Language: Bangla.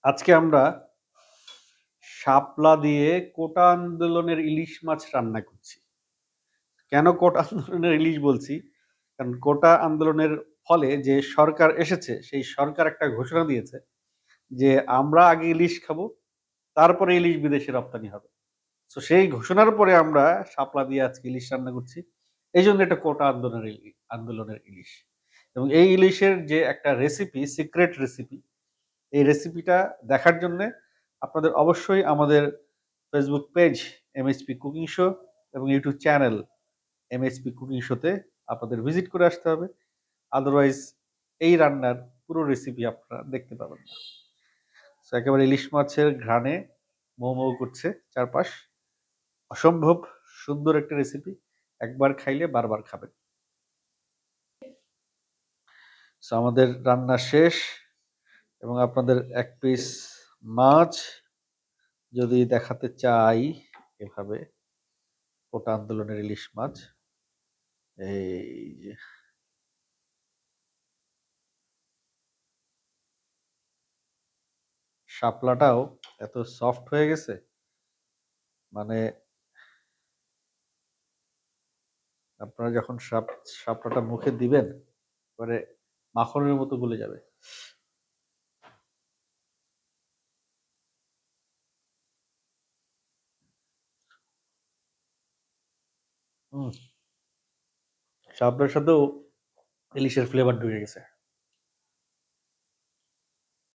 আজকে আমরা শাপলা দিয়ে কোটা আন্দোলনের ইলিশ মাছ রান্না করছি। কেন কোটা আন্দোলনের ইলিশ বলছি? কারণ কোটা আন্দোলনের ফলে যে সরকার এসেছে, সেই সরকার একটা ঘোষণা দিয়েছে যে আমরা আগে ইলিশ খাবো, তারপরে ইলিশ বিদেশে রপ্তানি হবে। সো সেই ঘোষণার পরে আমরা শাপলা দিয়ে আজকে ইলিশ রান্না করছি। এইজন্য এটা কোটা আন্দোলনের ইলিশ। এবং এই ইলিশের যে একটা রেসিপি, সিক্রেট রেসিপি, এই রেসিপিটা দেখার জন্যে আপনাদের অবশ্যই আমাদের Facebook page MHP cooking show এবং ইউটিউব চ্যানেল এমএইচপি কুকিং শোতে আপনাদের ভিজিট করে আসতে হবে। আদারওয়াইজ এই রান্নার পুরো রেসিপি আপনারা দেখতে পাবেন না। সো একেবারে ইলিশ মাছের ঘ্রাণে মৌ মৌ করছে চারপাশ। অসম্ভব সুন্দর একটা রেসিপি। একবার খাইলে বারবার খাবেন। সো আমাদের রান্না শেষ এবং আপনাদের এক পিস মাছ যদি দেখাতে চাই এভাবে, কোটা আন্দোলনের ইলিশ মাছ, এই যে শাপলাটাও এত সফট হয়ে গেছে, মানে আপনারা যখন শাপলাটা মুখে দিবেন এবারে মাখনের মতো গলে যাবে। হুম, শাপলার সাথেও ইলিশের ফ্লেভার ঢুকে গেছে।